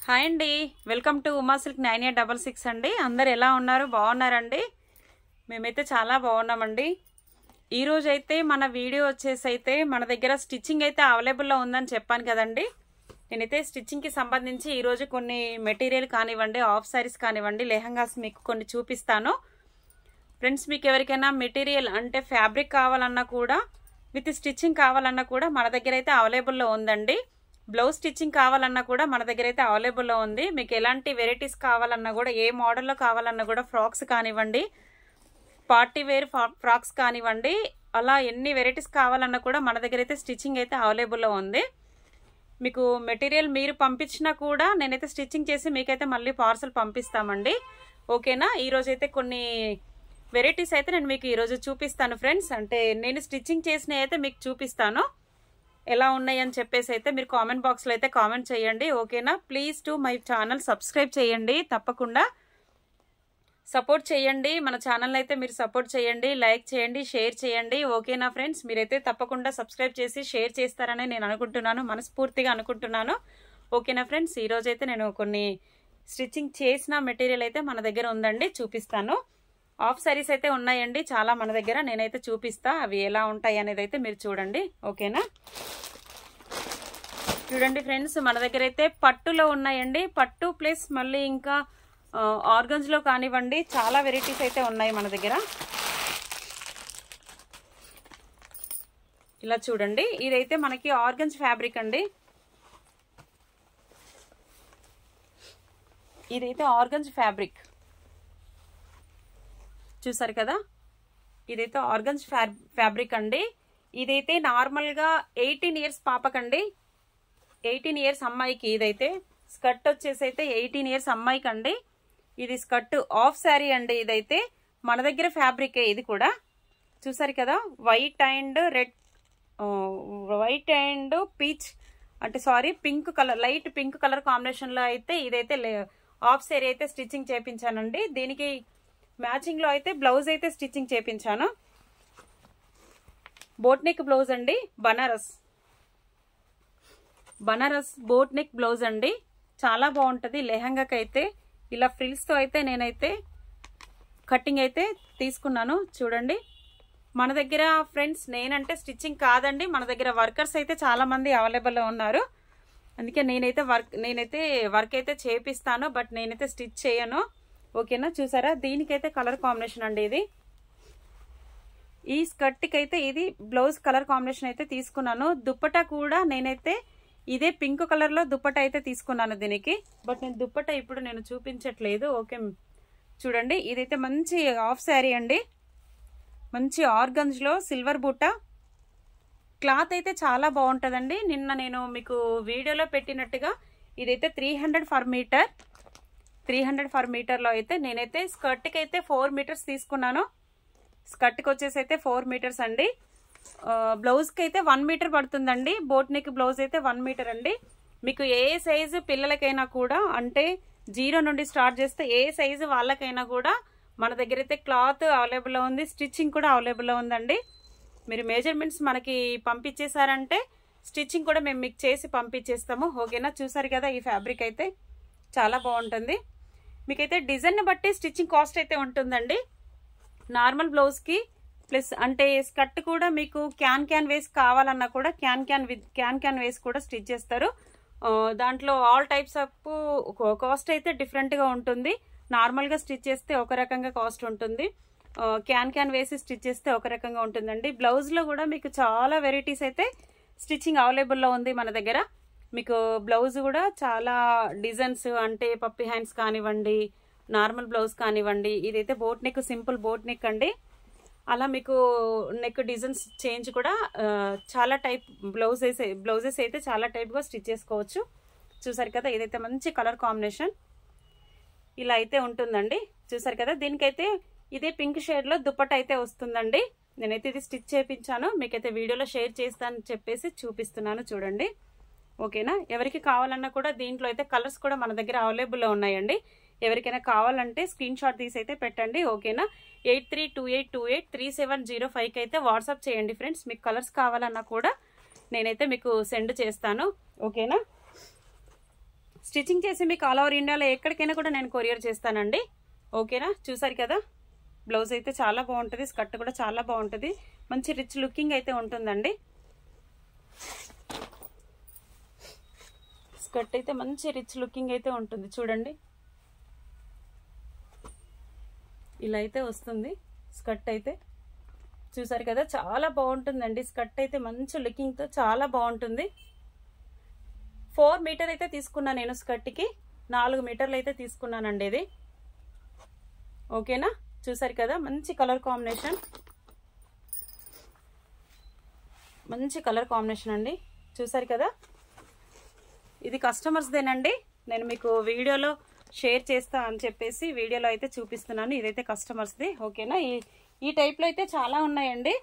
Hi అండి, welcome to Uma silk 9866 అండి. అందరు ఎలా ఉన్నారు? బాగున్నారండి? మేమైతే చాలా బాగున్నామండి. ఈరోజు అయితే మన వీడియో వచ్చేసి అయితే మన దగ్గర స్టిచ్చింగ్ అయితే అవైలబుల్లో ఉందని చెప్పాను కదండి. నేనైతే స్టిచ్చింగ్కి సంబంధించి ఈరోజు కొన్ని మెటీరియల్ కానివ్వండి, ఆఫ్ సారీస్ కానివ్వండి, లెహంగాస్ మీకు కొన్ని చూపిస్తాను ఫ్రెండ్స్. మీకు ఎవరికైనా మెటీరియల్ అంటే ఫ్యాబ్రిక్ కావాలన్నా కూడా విత్ స్టిచ్చింగ్ కావాలన్నా కూడా మన దగ్గర అయితే అవైలబుల్లో ఉందండి. బ్లౌజ్ స్టిచ్చింగ్ కావాలన్నా కూడా మన దగ్గర అయితే అవైలబుల్లో ఉంది. మీకు ఎలాంటి వెరైటీస్ కావాలన్నా కూడా, ఏ మోడల్లో కావాలన్నా కూడా, ఫ్రాక్స్ కానివ్వండి, పార్టీ వేర్ ఫ్రాక్స్ కానివ్వండి, అలా ఎన్ని వెరైటీస్ కావాలన్నా కూడా మన దగ్గర అయితే స్టిచ్చింగ్ అయితే అవైలబుల్లో ఉంది. మీకు మెటీరియల్ మీరు పంపించినా కూడా నేనైతే స్టిచ్చింగ్ చేసి మీకైతే మళ్ళీ పార్సల్ పంపిస్తామండి. ఓకేనా? ఈరోజు అయితే కొన్ని వెరైటీస్ అయితే నేను మీకు ఈరోజు చూపిస్తాను ఫ్రెండ్స్. అంటే నేను స్టిచ్చింగ్ చేసినవి అయితే మీకు చూపిస్తాను ఎలా ఉన్నాయి అని చెప్పేసి అయితే మీరు కామెంట్ బాక్స్లో అయితే కామెంట్ చేయండి. ఓకేనా? Please to my channel subscribe చేయండి, తప్పకుండా సపోర్ట్ చేయండి. మన ఛానల్ అయితే మీరు సపోర్ట్ చేయండి, లైక్ చేయండి, షేర్ చేయండి. ఓకేనా ఫ్రెండ్స్? మీరైతే తప్పకుండా సబ్స్క్రైబ్ చేసి షేర్ చేస్తారని నేను అనుకుంటున్నాను, మనస్ఫూర్తిగా అనుకుంటున్నాను. ఓకేనా ఫ్రెండ్స్? ఈరోజు అయితే నేను కొన్ని స్టిచ్చింగ్ చేసిన మెటీరియల్ అయితే మన దగ్గర ఉందండి, చూపిస్తాను. ఆఫ్ సారీస్ అయితే ఉన్నాయండి చాలా మన దగ్గర, నేనైతే చూపిస్తా అవి ఎలా ఉంటాయి అనేది అయితే మీరు చూడండి. ఓకేనా? చూడండి ఫ్రెండ్స్, మన దగ్గర అయితే పట్టులో ఉన్నాయండి. పట్టు ప్లస్ మళ్ళీ ఇంకా ఆర్గన్స్లో కానివ్వండి, చాలా వెరైటీస్ అయితే ఉన్నాయి మన దగ్గర. ఇలా చూడండి, ఇదైతే మనకి ఆర్గన్స్ ఫ్యాబ్రిక్ అండి. ఇదైతే ఆర్గన్స్ ఫ్యాబ్రిక్ చూసారు కదా, ఇదైతే ఆర్గన్స్ ఫ్యాబ్రిక్ అండి. ఇదైతే నార్మల్గా 18 ఇయర్స్ పాపకండి, 18 ఇయర్స్ అమ్మాయికి. ఇదైతే స్కర్ట్ వచ్చేసి అయితే 18 ఇయర్స్ అమ్మాయికి అండి. ఇది స్కర్ట్ ఆఫ్ శారీ అండి. ఇదైతే మన దగ్గర ఫ్యాబ్రికే. ఇది కూడా చూసారు కదా, white and red, white and peach అంటే sorry pink colour, light pink colour కాంబినేషన్లో అయితే ఇదైతే ఆఫ్ శారీ అయితే స్టిచ్చింగ్ చేపించానండి. దీనికి మ్యాచింగ్ లో అయితే బ్లౌజ్ అయితే స్టిచ్చింగ్ చేపించాను. బోట్ నెక్ బ్లౌజ్ అండి, బనారస్ బోట్ నెక్ బ్లౌజ్ అండి. చాలా బాగుంటుంది లెహంగాకి అయితే. ఇలా ఫ్రిల్స్ తో అయితే నేనైతే కటింగ్ అయితే తీసుకున్నాను. చూడండి మన దగ్గర ఫ్రెండ్స్, నేనంటే స్టిచ్చింగ్ కాదండి, మన దగ్గర వర్కర్స్ అయితే చాలా మంది అవైలబుల్ ఉన్నారు. అందుకే నేనైతే వర్క్ అయితే చేపిస్తాను, బట్ నేనైతే స్టిచ్ చేయను. ఓకేనా? చూసారా, దీనికైతే కలర్ కాంబినేషన్ అండి. ఇది ఈ స్కర్ట్కి అయితే ఇది బ్లౌజ్ కలర్ కాంబినేషన్ అయితే తీసుకున్నాను. దుప్పటా కూడా నేనైతే ఇదే పింక్ కలర్ లో దుప్పటా అయితే తీసుకున్నాను దీనికి, బట్ నేను దుప్పటా ఇప్పుడు నేను చూపించట్లేదు. ఓకే చూడండి, ఇదైతే మంచి ఆఫ్ శారీ అండి, మంచి ఆర్గన్స్ లో సిల్వర్ బూట. క్లాత్ అయితే చాలా బాగుంటుందండి. నిన్న నేను మీకు వీడియోలో పెట్టినట్టుగా ఇదైతే 300 ఫర్ మీటర్లో అయితే నేనైతే స్కర్ట్కి అయితే 4 మీటర్స్ తీసుకున్నాను. స్కర్ట్కి వచ్చేసి అయితే 4 మీటర్స్ అండి. బ్లౌజ్కి అయితే 1 మీటర్ పడుతుందండి. బోట్ నెక్ బ్లౌజ్ అయితే 1 మీటర్ అండి. మీకు ఏ సైజు పిల్లలకైనా కూడా, అంటే 0 నుండి స్టార్ట్ చేస్తే ఏ సైజు వాళ్ళకైనా కూడా మన దగ్గర అయితే క్లాత్ అవైలబుల్లో ఉంది, స్టిచ్చింగ్ కూడా అవైలబుల్లో ఉందండి. మీరు మెజర్మెంట్స్ మనకి పంపించేశారంటే స్టిచ్చింగ్ కూడా మేము మీకు చేసి పంపించేస్తాము. ఓకేనా? చూసారు కదా, ఈ ఫ్యాబ్రిక్ అయితే చాలా బాగుంటుంది. మీకైతే డిజైన్ బట్టి స్టిచ్చింగ్ కాస్ట్ అయితే ఉంటుందండి. నార్మల్ బ్లౌజ్కి ప్లస్ అంటే స్కర్ట్ కూడా మీకు క్యాన్ వేస్ కావాలన్నా కూడా క్యాన్ వేస్ కూడా స్టిచ్ చేస్తారు. దాంట్లో ఆల్ టైప్స్ ఆఫ్ కాస్ట్ అయితే డిఫరెంట్గా ఉంటుంది. నార్మల్గా స్టిచ్ చేస్తే ఒక రకంగా కాస్ట్ ఉంటుంది, క్యాన్ వేసి స్టిచ్ చేస్తే ఒక రకంగా ఉంటుందండి. బ్లౌజ్లో కూడా మీకు చాలా వెరైటీస్ అయితే స్టిచ్చింగ్ అవైలబుల్లో ఉంది మన దగ్గర. మీకు బ్లౌజ్ కూడా చాలా డిజైన్స్, అంటే పప్పి హ్యాండ్స్ కానివ్వండి, నార్మల్ బ్లౌజ్ కానివ్వండి. ఇదైతే boat neck, simple boat neck అండి. అలా మీకు నెక్ డిజైన్స్ చేంజ్ కూడా చాలా టైప్ బ్లౌజెస్ అయితే చాలా టైప్గా స్టిచ్ చేసుకోవచ్చు. చూసారు కదా, ఇదైతే మంచి కలర్ కాంబినేషన్ ఇలా అయితే ఉంటుందండి. చూసారు కదా, దీనికైతే ఇదే పింక్ షేడ్లో దుప్పట అయితే వస్తుందండి. నేనైతే ఇది స్టిచ్ చేయించాను, మీకైతే వీడియోలో షేర్ చేస్తానని చెప్పేసి చూపిస్తున్నాను. చూడండి. ఓకేనా? ఎవరికి కావాలన్నా కూడా దీంట్లో అయితే కలర్స్ కూడా మన దగ్గర అవైలబుల్లో ఉన్నాయండి. ఎవరికైనా కావాలంటే స్క్రీన్ షాట్ తీసి అయితే పెట్టండి. ఓకేనా? 8328283705కి అయితే వాట్సాప్ చేయండి ఫ్రెండ్స్. మీకు కలర్స్ కావాలన్నా కూడా నేనైతే మీకు సెండ్ చేస్తాను. ఓకేనా? స్టిచ్చింగ్ చేసి మీకు ఆల్ ఓవర్ ఇండియాలో ఎక్కడికైనా కూడా నేను కొరియర్ చేస్తానండి. ఓకేనా, చూసారు కదా బ్లౌజ్ అయితే చాలా బాగుంటుంది, స్కర్ట్ కూడా చాలా బాగుంటుంది, మంచి రిచ్ లుకింగ్ అయితే ఉంటుందండి. స్కర్ట్ అయితే మంచి రిచ్ లుకింగ్ అయితే ఉంటుంది చూడండి. ఇలా అయితే వస్తుంది స్కర్ట్ అయితే, చూసారు కదా చాలా బాగుంటుందండి. స్కర్ట్ అయితే మంచి లుకింగ్తో చాలా బాగుంటుంది. 4 మీటర్ అయితే తీసుకున్నాను నేను స్కర్ట్కి, 4 మీటర్లు అయితే తీసుకున్నానండి ఇది. ఓకేనా, చూసారు కదా మంచి కలర్ కాంబినేషన్, మంచి కలర్ కాంబినేషన్ అండి. చూసారు కదా, ఇది కస్టమర్స్దేనండి. నేను మీకు వీడియోలో షేర్ చేస్తా అని చెప్పేసి వీడియోలో అయితే చూపిస్తున్నాను. ఇదైతే కస్టమర్స్ది. ఓకేనా, ఈ టైప్లో అయితే చాలా ఉన్నాయండి.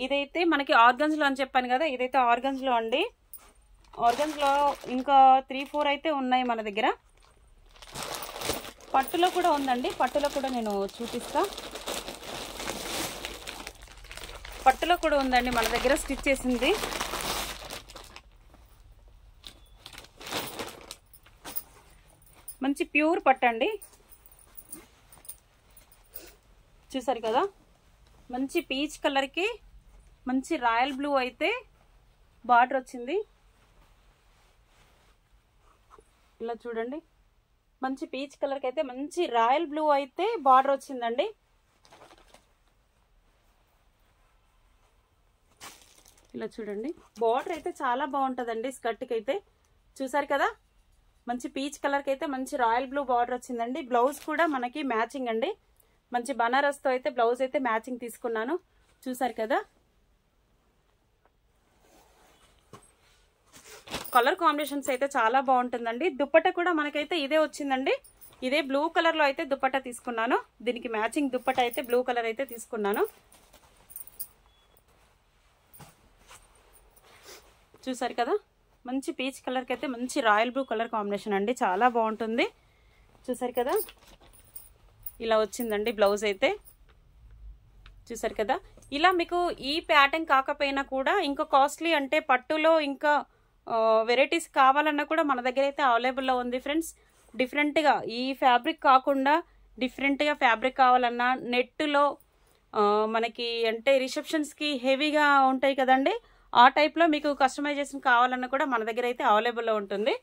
ఇదైతే మనకి ఆర్గన్స్లో అని చెప్పాను కదా, ఇదైతే ఆర్గన్స్లో అండి. ఆర్గన్స్లో ఇంకా 3-4 అయితే ఉన్నాయి మన దగ్గర. పట్టులో కూడా ఉందండి, పట్టులో కూడా నేను చూపిస్తా. పట్టులో కూడా ఉందండి మన దగ్గర స్టిచ్ చేసింది. మంచి ప్యూర్ పట్టు అండి, చూసారు కదా మంచి పీచ్ కలర్కి మంచి రాయల్ బ్లూ అయితే బార్డర్ వచ్చింది. ఇలా చూడండి, మంచి పీచ్ కలర్కి అయితే మంచి రాయల్ బ్లూ అయితే బార్డర్ వచ్చిందండి. ఇలా చూడండి, బార్డర్ అయితే చాలా బాగుంటుందండి స్కర్ట్కి అయితే. చూసారు కదా మంచి పీచ్ కలర్కి అయితే మంచి రాయల్ బ్లూ బార్డర్ వచ్చిందండి. బ్లౌజ్ కూడా మనకి మ్యాచింగ్ అండి, మంచి బనారస్తో అయితే బ్లౌజ్ అయితే మ్యాచింగ్ తీసుకున్నాను. చూసారు కదా కలర్ కాంబినేషన్స్ అయితే చాలా బాగుంటుందండి. దుప్పట్టా కూడా మనకైతే ఇదే వచ్చిందండి, ఇదే బ్లూ కలర్లో అయితే దుప్పట్టా తీసుకున్నాను. దీనికి మ్యాచింగ్ దుప్పట్టా అయితే బ్లూ కలర్ అయితే తీసుకున్నాను. చూసారు కదా మంచి పీచ్ కలర్కి అయితే మంచి రాయల్ బ్లూ కలర్ కాంబినేషన్ అండి, చాలా బాగుంటుంది. చూసారు కదా ఇలా వచ్చిందండి బ్లౌజ్ అయితే. చూసారు కదా, ఇలా మీకు ఈ ప్యాటర్న్ కాకపోయినా కూడా ఇంకా కాస్ట్లీ అంటే పట్టులో ఇంకా వెరైటీస్ కావాలన్నా కూడా మన దగ్గర అయితే అవైలబుల్లో ఉంది ఫ్రెండ్స్. డిఫరెంట్గా ఈ ఫ్యాబ్రిక్ కాకుండా డిఫరెంట్గా ఫ్యాబ్రిక్ కావాలన్నా నెట్లో మనకి అంటే రిసెప్షన్స్కి హెవీగా ఉంటాయి కదండి, ఆ టైప్లో మీకు కస్టమైజేషన్ కావాలన్నా కూడా మన దగ్గర అయితే అవైలబుల్లో ఉంటుంది.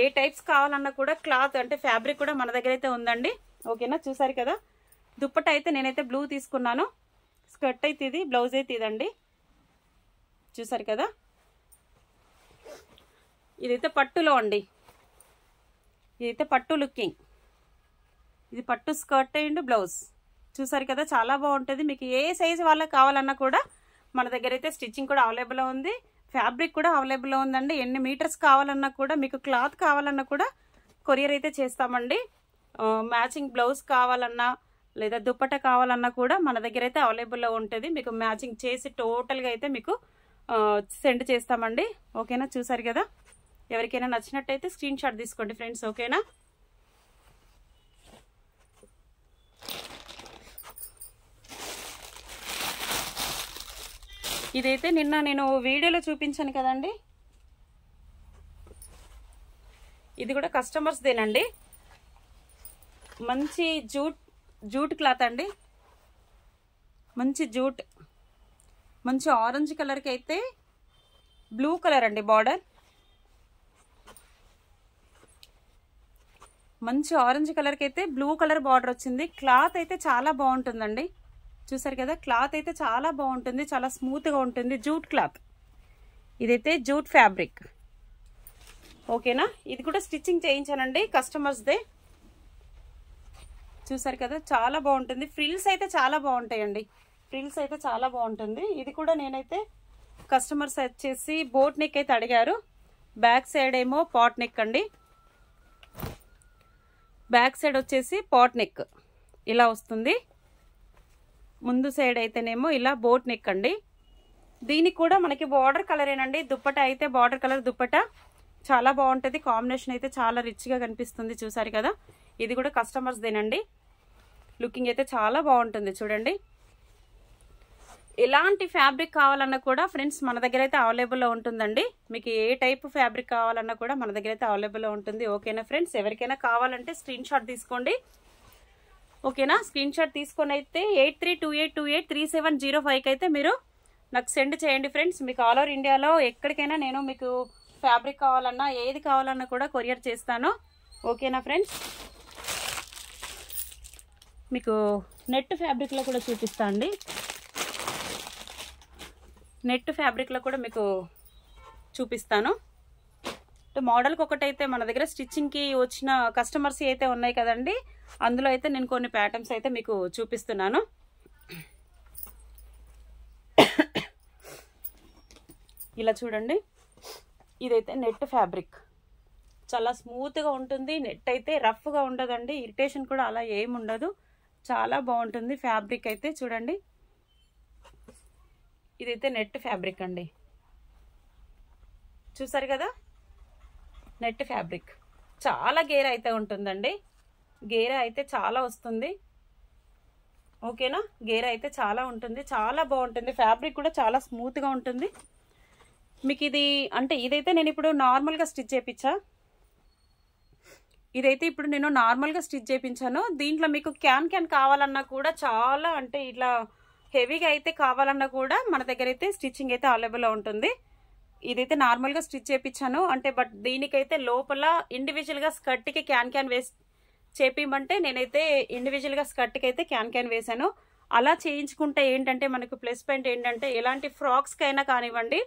ఏ టైప్స్ కావాలన్నా కూడా క్లాత్ అంటే ఫ్యాబ్రిక్ కూడా మన దగ్గర అయితే ఉందండి. ఓకేనా, చూసారు కదా దుప్పట్టా అయితే నేనైతే బ్లూ తీసుకున్నాను, స్కర్ట్ అయితే ఇది, బ్లౌజ్ అయితే ఇదండి. చూసారు కదా ఇదైతే పట్టులో అండి, ఇదైతే పట్టు లుకింగ్, ఇది పట్టు స్కర్ట్ అండ్ బ్లౌజ్. చూసారు కదా చాలా బాగుంటుంది. మీకు ఏ సైజు వాళ్ళకి కావాలన్నా కూడా మన దగ్గర అయితే స్టిచ్చింగ్ కూడా అవైలబుల్లో ఉంది, ఫ్యాబ్రిక్ కూడా అవైలబుల్లో ఉందండి. ఎన్ని మీటర్స్ కావాలన్నా కూడా మీకు క్లాత్ కావాలన్నా కూడా కొరియర్ అయితే చేస్తామండి. మ్యాచింగ్ బ్లౌజ్ కావాలన్నా లేదా దుప్పట్టా కావాలన్నా కూడా మన దగ్గర అయితే అవైలబుల్లో ఉంటుంది. మీకు మ్యాచింగ్ చేసి టోటల్గా అయితే మీకు సెండ్ చేస్తామండి. ఓకేనా, చూసారు కదా ఎవరికైనా నచ్చినట్టయితే స్క్రీన్ షాట్ తీసుకోండి ఫ్రెండ్స్. ఓకేనా, ఇదైతే నిన్న నేను వీడియోలో చూపించాను కదండి, ఇది కూడా కస్టమర్స్దేనండి. మంచి జూట్ క్లాత్ అండి, మంచి జూట్, మంచి ఆరెంజ్ కలర్కి అయితే బ్లూ కలర్ అండి బార్డర్, మంచి ఆరెంజ్ కలర్కి అయితే బ్లూ కలర్ బార్డర్ వచ్చింది. క్లాత్ అయితే చాలా బాగుంటుందండి. చూసారు కదా క్లాత్ అయితే చాలా బాగుంటుంది, చాలా స్మూత్గా ఉంటుంది. జూట్ క్లాత్, ఇదైతే జూట్ ఫ్యాబ్రిక్. ఓకేనా, ఇది కూడా స్టిచ్చింగ్ చేయించానండి కస్టమర్స్దే. చూసారు కదా చాలా బాగుంటుంది. ఫ్రిల్స్ అయితే చాలా బాగుంటాయండి, ఫ్రిల్స్ అయితే చాలా బాగుంటుంది. ఇది కూడా నేనైతే కస్టమర్స్ వచ్చేసి బోట్ నెక్ అయితే అడిగారు. బ్యాక్ సైడ్ ఏమో పాట్ నెక్ అండి, బ్యాక్ సైడ్ వచ్చేసి పాట్ నెక్ ఇలా వస్తుంది. ముందు సైడ్ అయితేనేమో ఇలా బోట్ నెక్ అండి. దీనికి కూడా మనకి బార్డర్ కలరేనండి. దుప్పట అయితే బార్డర్ కలర్ దుప్పట చాలా బాగుంటుంది. కాంబినేషన్ అయితే చాలా రిచ్గా కనిపిస్తుంది. చూసారు కదా ఇది కూడా కస్టమర్స్దేనండి. లుకింగ్ అయితే చాలా బాగుంటుంది చూడండి. ఎలాంటి ఫ్యాబ్రిక్ కావాలన్నా కూడా ఫ్రెండ్స్ మన దగ్గర అయితే అవైలబుల్లో ఉంటుందండి. మీకు ఏ టైప్ ఫ్యాబ్రిక్ కావాలన్నా కూడా మన దగ్గర అయితే అవైలబుల్లో ఉంటుంది. ఓకేనా ఫ్రెండ్స్, ఎవరికైనా కావాలంటే స్క్రీన్ షాట్ తీసుకోండి. ఓకేనా, స్క్రీన్ షాట్ తీసుకొని అయితే 8328283705కి అయితే మీరు నాకు సెండ్ చేయండి ఫ్రెండ్స్. మీకు ఆల్ ఓవర్ ఇండియాలో ఎక్కడికైనా నేను మీకు ఫ్యాబ్రిక్ కావాలన్నా ఏది కావాలన్నా కూడా కొరియర్ చేస్తాను. ఓకేనా ఫ్రెండ్స్, మీకు నెట్ ఫ్యాబ్రిక్లో కూడా చూపిస్తా అండి. నెట్ ఫ్యాబ్రిక్లో కూడా మీకు చూపిస్తాను. మోడల్కి ఒకటైతే మన దగ్గర స్టిచ్చింగ్కి వచ్చిన కస్టమర్స్ అయితే ఉన్నాయి కదండి, అందులో అయితే నేను కొన్ని ప్యాటర్న్స్ అయితే మీకు చూపిస్తున్నాను. ఇలా చూడండి, ఇదైతే నెట్ ఫ్యాబ్రిక్ చాలా స్మూత్గా ఉంటుంది. నెట్ అయితే రఫ్గా ఉండదండి, ఇరిటేషన్ కూడా అలా ఏముండదు, చాలా బాగుంటుంది ఫ్యాబ్రిక్ అయితే. చూడండి, ఇదైతే నెట్ ఫ్యాబ్రిక్ అండి, చూసారు కదా, నెట్ ఫ్యాబ్రిక్ చాలా గేర అయితే ఉంటుందండి. గేర అయితే చాలా వస్తుంది. ఓకేనా, గేర అయితే చాలా ఉంటుంది, చాలా బాగుంటుంది. ఫ్యాబ్రిక్ కూడా చాలా స్మూత్గా ఉంటుంది. మీకు ఇది అంటే ఇదైతే నేను ఇప్పుడు నార్మల్గా స్టిచ్ చేయించా. ఇదైతే ఇప్పుడు నేను నార్మల్గా స్టిచ్ చేయించాను. దీంట్లో మీకు క్యాన్ కావాలన్నా కూడా చాలా అంటే ఇట్లా హెవీగా అయితే కావాలన్నా కూడా మన దగ్గర అయితే స్టిచ్చింగ్ అయితే అవైలబుల్లో ఉంటుంది. ఇదైతే నార్మల్గా స్టిచ్ చేయించాను అంటే, బట్ దీనికైతే లోపల ఇండివిజువల్గా స్కర్ట్కి క్యాన్ వేసి చేపిమంటే నేనైతే ఇండివిజువల్గా స్కర్ట్కి అయితే క్యాన్ వేసాను. అలా చేయించుకుంటే ఏంటంటే మనకు ప్లస్ పాయింట్ ఏంటంటే, ఎలాంటి ఫ్రాక్స్కైనా కానివ్వండి,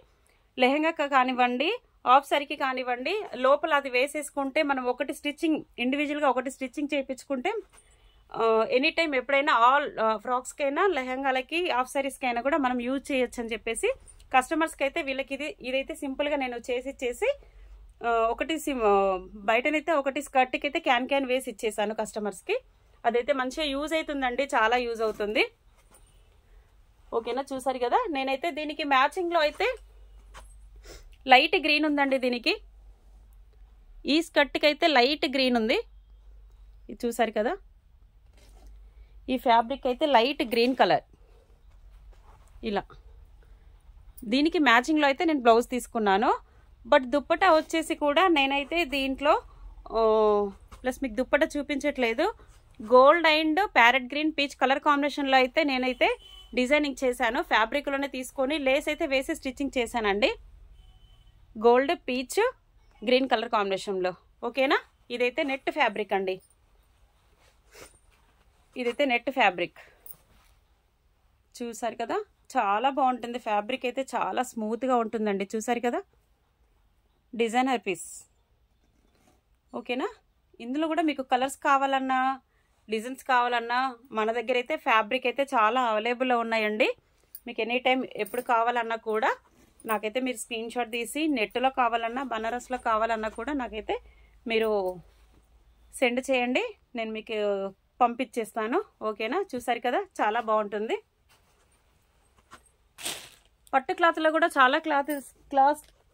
లెహంగాకి కానివ్వండి, ఆఫ్ సారీకి కానివ్వండి, లోపల అది వేసేసుకుంటే మనం ఒకటి స్టిచ్చింగ్ ఇండివిజువల్గా ఒకటి స్టిచ్చింగ్ చేయించుకుంటే ఎనీ టైం ఎప్పుడైనా ఆల్ ఫ్రాక్స్కైనా, లెహంగాలకి, ఆఫ్ సారీస్కైనా కూడా మనం యూజ్ చేయొచ్చు అని చెప్పేసి కస్టమర్స్కి అయితే వీళ్ళకి ఇదైతే సింపుల్గా నేను చేసి ఒకటి బయటనైతే ఒకటి స్కర్ట్కి అయితే క్యాన్ వేసి ఇచ్చేసాను కస్టమర్స్కి. అదైతే మంచిగా యూజ్ అవుతుందండి, చాలా యూజ్ అవుతుంది. ఓకేనా, చూసారు కదా. నేనైతే దీనికి మ్యాచింగ్లో అయితే లైట్ గ్రీన్ ఉందండి. దీనికి ఈ స్కర్ట్కి అయితే లైట్ గ్రీన్ ఉంది, ఇది చూసారు కదా. ఈ ఫ్యాబ్రిక్ అయితే లైట్ గ్రీన్ కలర్, ఇలా దీనికి మ్యాచింగ్లో అయితే నేను బ్లౌజ్ తీసుకున్నాను. బట్ దుప్పటా వచ్చేసి కూడా నేనైతే దీంట్లో ప్లస్ మీకు దుప్పటా చూపించట్లేదు, gold and parrot green peach colour కాంబినేషన్లో అయితే నేనైతే డిజైనింగ్ చేశాను. ఫ్యాబ్రిక్లోనే తీసుకొని లేస్ అయితే వేసి స్టిచ్చింగ్ చేశానండి, గోల్డ్ పీచ్ గ్రీన్ కలర్ కాంబినేషన్లో. ఓకేనా, ఇదైతే నెట్ ఫ్యాబ్రిక్ అండి, ఇదైతే నెట్ ఫ్యాబ్రిక్ చూసారు కదా, చాలా బాగుంటుంది. ఫ్యాబ్రిక్ అయితే చాలా స్మూత్గా ఉంటుందండి, చూసారు కదా, డిజైనర్ పీస్. ఓకేనా, ఇందులో కూడా మీకు కలర్స్ కావాలన్నా, డిజైన్స్ కావాలన్నా మన దగ్గర అయితే ఫ్యాబ్రిక్ అయితే చాలా అవైలబుల్లో ఉన్నాయండి. మీకు ఎనీ టైం ఎప్పుడు కావాలన్నా కూడా నాకైతే మీరు స్క్రీన్ షాట్ తీసి నెట్లో కావాలన్నా, బనారస్లో కావాలన్నా కూడా నాకైతే మీరు సెండ్ చేయండి, నేను మీకు పంపించేస్తాను. ఓకేనా, చూసారు కదా, చాలా బాగుంటుంది. పట్టు క్లాత్లో కూడా చాలా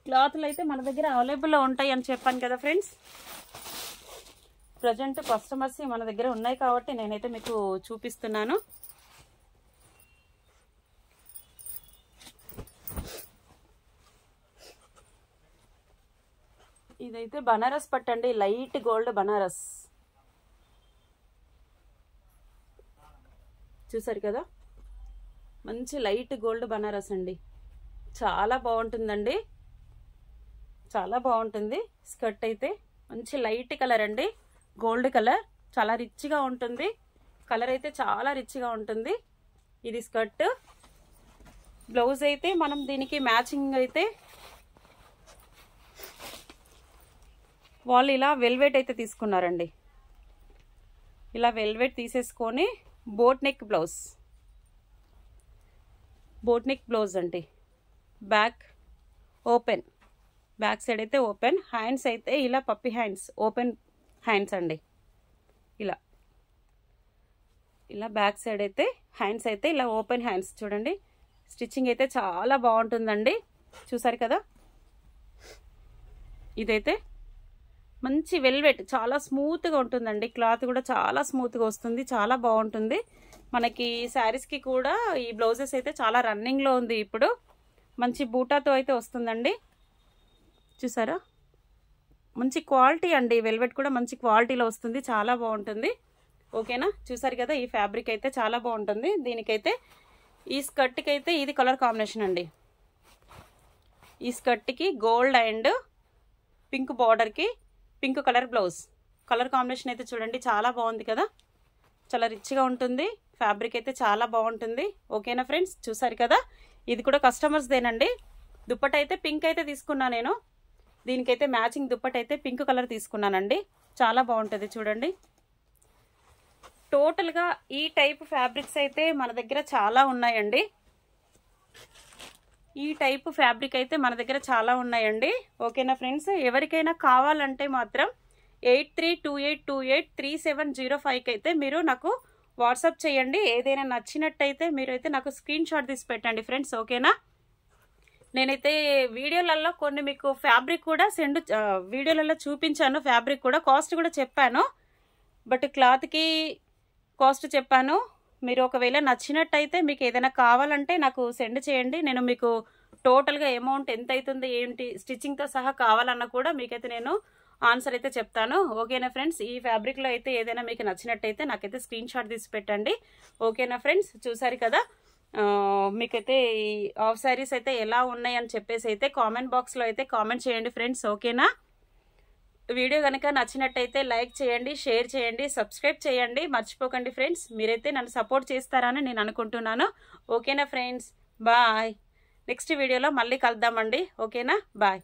క్లాత్లు అయితే మన దగ్గర అవైలబుల్లో ఉంటాయి అని చెప్పాను కదా ఫ్రెండ్స్. ప్రజెంట్ కస్టమర్స్ మన దగ్గర ఉన్నాయి కాబట్టి నేనైతే మీకు చూపిస్తున్నాను. ఇదైతే బనారస్ పట్టండి, లైట్ గోల్డ్ బనారస్, చూసారు కదా, మంచి లైట్ గోల్డ్ బనారస్ అండి, చాలా బాగుంటుందండి, చాలా బాగుంటుంది. స్కర్ట్ అయితే మంచి లైట్ కలర్ అండి, గోల్డ్ కలర్, చాలా రిచ్గా ఉంటుంది. కలర్ అయితే చాలా రిచ్గా ఉంటుంది. ఇది స్కర్ట్. బ్లౌజ్ అయితే మనం దీనికి మ్యాచింగ్ అయితే వాళ్ళు ఇలా వెల్వెట్ అయితే తీసుకున్నారండి, ఇలా వెల్వెట్ తీసేసుకొని boat neck blouse, boat neck blouse అండి. బ్యాక్ ఓపెన్, బ్యాక్ సైడ్ అయితే ఓపెన్, హ్యాండ్స్ అయితే ఇలా పప్పి హ్యాండ్స్, ఓపెన్ హ్యాండ్స్ అండి. ఇలా ఇలా బ్యాక్ సైడ్ అయితే హ్యాండ్స్ అయితే ఇలా ఓపెన్ హ్యాండ్స్. చూడండి, స్టిచ్చింగ్ అయితే చాలా బాగుంటుందండి, చూసారు కదా. ఇదైతే మంచి వెల్వెట్, చాలా స్మూత్గా ఉంటుందండి. క్లాత్ కూడా చాలా స్మూత్గా వస్తుంది, చాలా బాగుంటుంది. మనకి శారీస్కి కూడా ఈ బ్లౌజెస్ అయితే చాలా రన్నింగ్లో ఉంది ఇప్పుడు. మంచి బూటాతో అయితే వస్తుందండి. చూసారా, మంచి క్వాలిటీ అండి. వెల్వెట్ కూడా మంచి క్వాలిటీలో వస్తుంది, చాలా బాగుంటుంది. ఓకేనా, చూసారు కదా, ఈ ఫ్యాబ్రిక్ అయితే చాలా బాగుంటుంది. దీనికైతే ఈ స్కర్ట్కి అయితే ఇది కలర్ కాంబినేషన్ అండి. ఈ స్కర్ట్కి గోల్డ్ అండ్ పింక్ బార్డర్కి pink colour blouse. Colour combination అయితే చూడండి, చాలా బాగుంది కదా, చాలా రిచ్గా ఉంటుంది. ఫ్యాబ్రిక్ అయితే చాలా బాగుంటుంది. ఓకేనా ఫ్రెండ్స్, చూసారు కదా, ఇది కూడా కస్టమర్స్దేనండి. దుప్పట అయితే పింక్ అయితే తీసుకున్నా నేను. దీనికైతే మ్యాచింగ్ దుప్పట అయితే పింక్ కలర్ తీసుకున్నానండి. చాలా బాగుంటుంది చూడండి. టోటల్గా ఈ టైప్ ఫ్యాబ్రిక్స్ అయితే మన దగ్గర చాలా ఉన్నాయండి. ఈ టైప్ ఫ్యాబ్రిక్ అయితే మన దగ్గర చాలా ఉన్నాయండి. ఓకేనా ఫ్రెండ్స్, ఎవరికైనా కావాలంటే మాత్రం 8328283705కి అయితే మీరు నాకు వాట్సాప్ చేయండి. ఏదైనా నచ్చినట్టయితే మీరైతే నాకు స్క్రీన్ షాట్ తీసి పెట్టండి ఫ్రెండ్స్. ఓకేనా, నేనైతే వీడియోలలో కొన్ని మీకు ఫ్యాబ్రిక్ కూడా వీడియోలలో చూపించాను. ఫ్యాబ్రిక్ కూడా కాస్ట్ కూడా చెప్పాను, బట్ క్లాత్కి కాస్ట్ చెప్పాను. మీరు ఒకవేళ నచ్చినట్టయితే మీకు ఏదైనా కావాలంటే నాకు సెండ్ చేయండి. నేను మీకు టోటల్గా అమౌంట్ ఎంత అవుతుంది, ఏంటి, స్టిచ్చింగ్తో సహా కావాలన్నా కూడా మీకైతే నేను ఆన్సర్ అయితే చెప్తాను. ఓకేనా ఫ్రెండ్స్, ఈ ఫ్యాబ్రిక్లో అయితే ఏదైనా మీకు నచ్చినట్టయితే నాకైతే స్క్రీన్ షాట్ తీసి పెట్టండి. ఓకేనా ఫ్రెండ్స్, చూసారు కదా, మీకైతే ఈ ఆఫ్ శారీస్ అయితే ఎలా ఉన్నాయని చెప్పేసి అయితే కామెంట్ బాక్స్లో అయితే కామెంట్ చేయండి ఫ్రెండ్స్. ఓకేనా, వీడియో కనుక నచ్చినట్టయితే లైక్ చేయండి, షేర్ చేయండి, సబ్స్క్రైబ్ చేయండి, మర్చిపోకండి ఫ్రెండ్స్. మీరైతే నన్ను సపోర్ట్ చేస్తారని నేను అనుకుంటున్నాను. ఓకేనా ఫ్రెండ్స్, బాయ్. నెక్స్ట్ వీడియోలో మళ్ళీ కలుద్దామండి. ఓకేనా, బాయ్.